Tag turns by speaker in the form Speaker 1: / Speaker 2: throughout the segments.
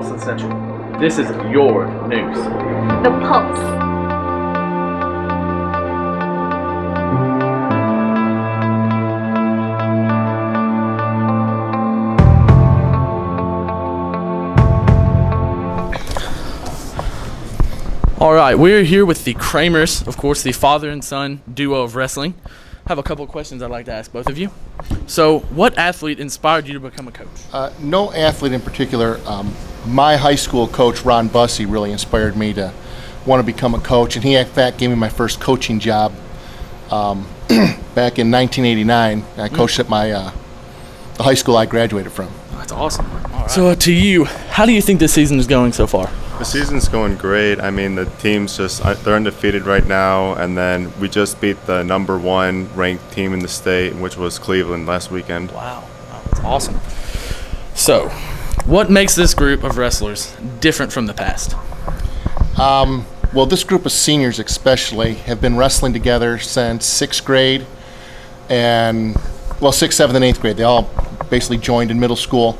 Speaker 1: Pulse Essential. This is your news.
Speaker 2: The Pulse.
Speaker 1: All right, we're here with the Kramers, of course, the father and son duo of wrestling. I have a couple of questions I'd like to ask both of you. So, what athlete inspired you to become a coach?
Speaker 3: No athlete in particular. My high school coach, Ron Bussey, really inspired me to want to become a coach, and he, in fact, gave me my first coaching job back in 1989. I coached at the high school I graduated from.
Speaker 1: That's awesome. All right. So, to you, how do you think this season is going so far?
Speaker 4: The season's going great. I mean, the team's they're undefeated right now, and then we just beat the number 1 ranked team in the state, which was Cleveland last weekend.
Speaker 1: Wow, that's awesome. So, what makes this group of wrestlers different from the past?
Speaker 3: Well, this group of seniors especially have been wrestling together since 6th grade and, 6th, 7th, and 8th grade. They all basically joined in middle school.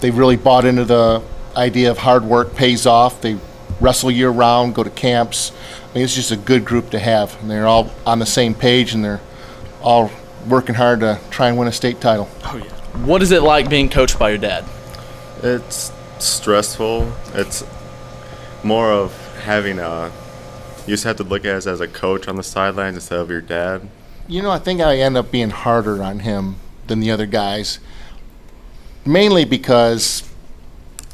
Speaker 3: They really bought into the idea of hard work pays off. They wrestle year round, go to camps. I mean, it's just a good group to have. And they're all on the same page, and they're all working hard to try and win a state title.
Speaker 1: Oh, yeah. What is it like being coached by your dad?
Speaker 4: It's stressful. It's more of having you just have to look at it as a coach on the sidelines instead of your dad.
Speaker 3: I think I end up being harder on him than the other guys, mainly because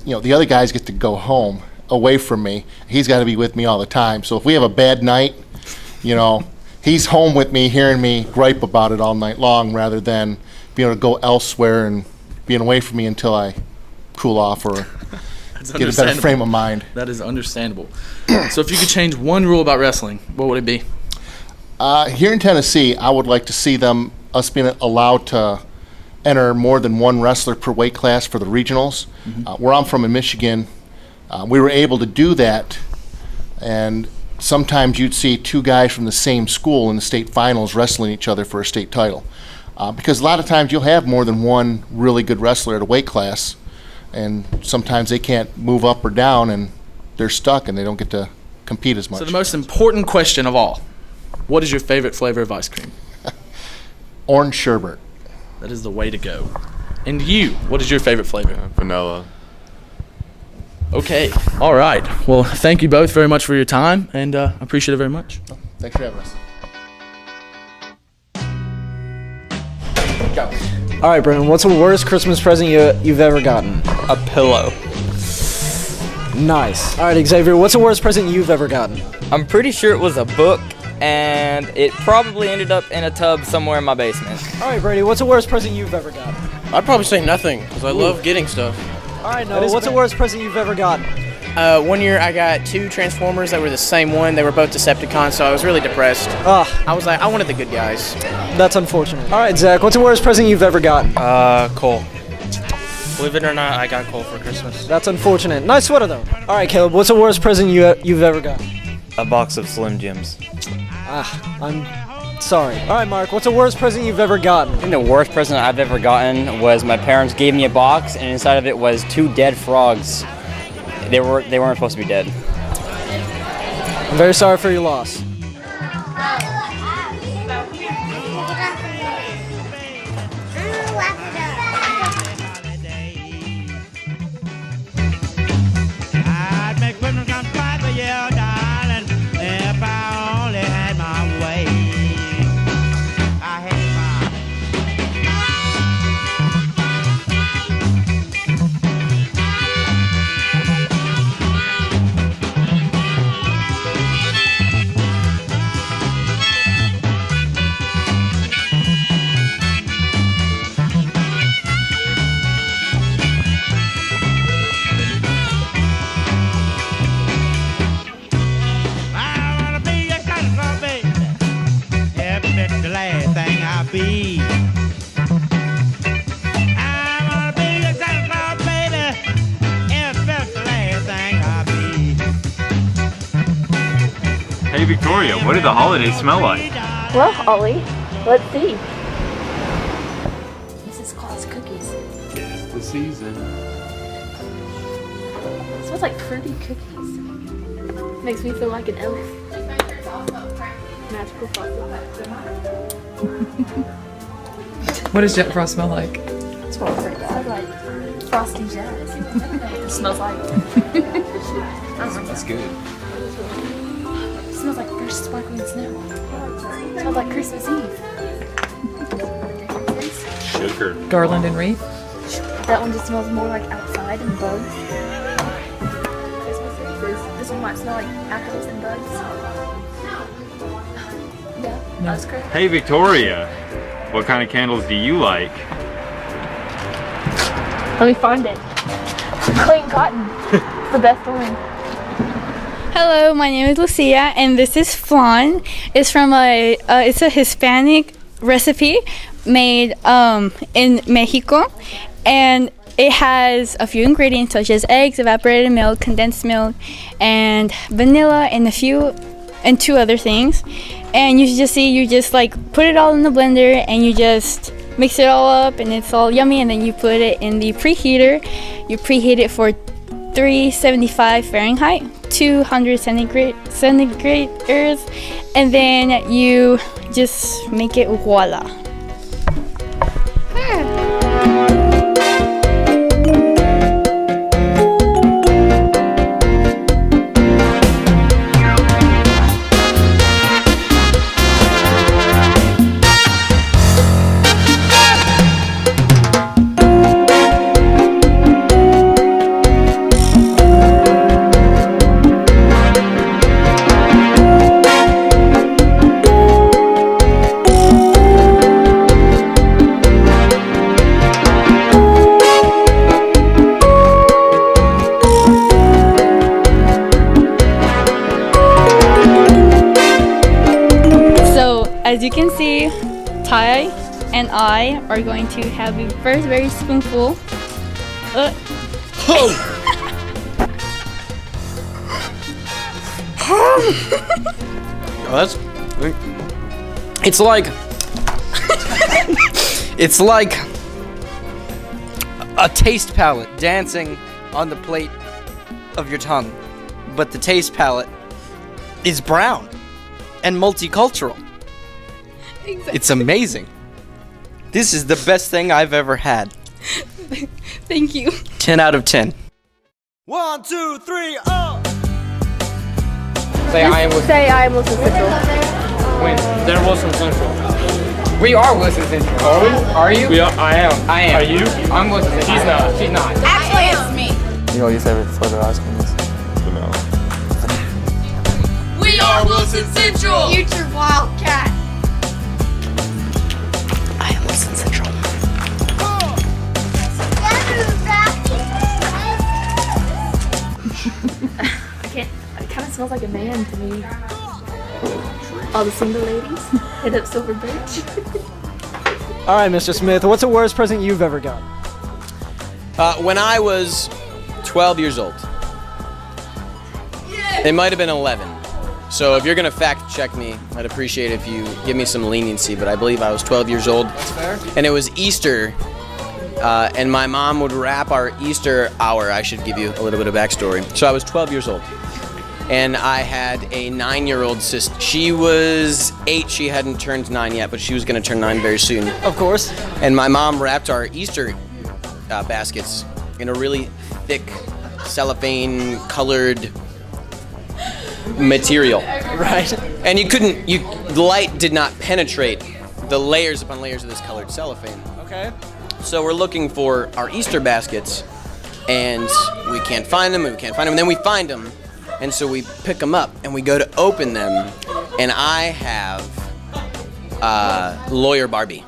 Speaker 3: the other guys get to go home away from me. He's got to be with me all the time. So if we have a bad night, he's home with me, hearing me gripe about it all night long, rather than being able to go elsewhere and being away from me until I cool off or get a better frame of mind.
Speaker 1: That is understandable. So if you could change one rule about wrestling, what would it be?
Speaker 3: Here in Tennessee, I would like to see us being allowed to enter more than one wrestler per weight class for the regionals. Where I'm from in Michigan, we were able to do that, and sometimes you'd see 2 guys from the same school in the state finals wrestling each other for a state title. Because a lot of times you'll have more than one really good wrestler at a weight class, and sometimes they can't move up or down, and they're stuck, and they don't get to compete as much.
Speaker 1: So the most important question of all, what is your favorite flavor of ice cream?
Speaker 3: Orange sherbet.
Speaker 1: That is the way to go. And you, what is your favorite flavor?
Speaker 4: Vanilla.
Speaker 1: Okay. All right. Well, thank you both very much for your time, and I appreciate it very much.
Speaker 3: Thanks for having us. Go.
Speaker 5: All right, Brennan, what's the worst Christmas present you've ever gotten?
Speaker 6: A pillow.
Speaker 5: Nice. All right, Xavier, what's the worst present you've ever gotten?
Speaker 6: I'm pretty sure it was a book, and it probably ended up in a tub somewhere in my basement.
Speaker 5: All right, Brady, what's the worst present you've ever gotten?
Speaker 7: I'd probably say nothing, because I love getting stuff.
Speaker 5: All right, Noah, what's the worst present you've ever gotten?
Speaker 7: One year I got 2 Transformers that were the same one. They were both Decepticons, so I was really depressed. I was like, I wanted the good guys.
Speaker 5: That's unfortunate. All right, Zach, what's the worst present you've ever gotten?
Speaker 8: Coal. Believe it or not, I got coal for Christmas.
Speaker 5: That's unfortunate. Nice sweater, though. All right, Caleb, what's the worst present you've ever gotten?
Speaker 8: A box of Slim Jims.
Speaker 5: I'm sorry. All right, Mark, what's the worst present you've ever gotten?
Speaker 6: I think the worst present I've ever gotten was my parents gave me a box, and inside of it was 2 dead frogs. They weren't supposed to be dead.
Speaker 5: I'm very sorry for your loss.
Speaker 9: Hey Victoria, what do the holidays smell like?
Speaker 2: Well, Ollie, let's see. Mrs. Claus cookies.
Speaker 9: It's the season.
Speaker 2: smells like fruity cookies. Makes me feel like an elf. Magical frosting.
Speaker 10: What does Jet Frost smell like?
Speaker 2: It smells pretty bad. Like frosty jazz. It smells like.
Speaker 9: That's good.
Speaker 2: It smells like fresh sparkling snow. It smells like Christmas Eve.
Speaker 9: Sugar.
Speaker 10: Garland and wreath?
Speaker 2: That one just smells more like outside and bugs. Christmas Eve. This one might smell like apples and bugs. Yeah, that's correct.
Speaker 9: Hey Victoria, what kind of candles do you like?
Speaker 2: Let me find it. Clean cotton. It's the best one.
Speaker 11: Hello, my name is Lucia, and this is flan. It's from it's a Hispanic recipe made in Mexico, and it has a few ingredients such as eggs, evaporated milk, condensed milk, and vanilla, and two other things. And you just like put it all in the blender, and you just mix it all up, and it's all yummy. And then you put it in the preheater. You preheat it for 375 Fahrenheit, 200 centigrade, and then you just make it voila. As you can see, Ty and I are going to have the first very spoonful.
Speaker 12: It's like it's like a taste palette dancing on the plate of your tongue, but the taste palette is brown and multicultural.
Speaker 11: Exactly.
Speaker 12: It's amazing. This is the best thing I've ever had.
Speaker 11: Thank you.
Speaker 12: 10 out of 10.
Speaker 5: 1, 2, 3, oh!
Speaker 8: Say I am Wilson.
Speaker 2: Say I am Wilson Central.
Speaker 8: When they're Wilson Central.
Speaker 12: We are Wilson Central.
Speaker 8: Are we?
Speaker 12: Are you?
Speaker 8: We are. I am.
Speaker 12: I am.
Speaker 8: Are you?
Speaker 12: I'm Wilson Central.
Speaker 8: She's not. She's not.
Speaker 11: Actually, it's me.
Speaker 4: You know what your favorite flavor ice cream is? Vanilla.
Speaker 11: We are Wilson Central. Future Wildcat.
Speaker 12: I am Wilson Central.
Speaker 2: It kind of smells like a man to me. All the single ladies hit up Silver Birch.
Speaker 5: All right, Mr. Smith, what's the worst present you've ever got?
Speaker 12: When I was 12 years old. It might have been 11. So if you're going to fact check me, I'd appreciate it if you give me some leniency, but I believe I was 12 years old.
Speaker 5: That's fair.
Speaker 12: And it was Easter, and my mom would wrap our Easter hour. I should give you a little bit of backstory. So I was 12 years old, and I had a 9-year-old sister. She was 8. She hadn't turned 9 yet, but she was going to turn 9 very soon.
Speaker 5: Of course.
Speaker 12: And my mom wrapped our Easter baskets in a really thick cellophane-colored material.
Speaker 5: Right.
Speaker 12: And the light did not penetrate the layers upon layers of this colored cellophane.
Speaker 5: Okay.
Speaker 12: So we're looking for our Easter baskets, and we can't find them, and then we find them, and so we pick them up, and we go to open them, and I have Lawyer Barbie.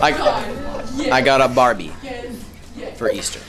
Speaker 12: I got a Barbie for Easter.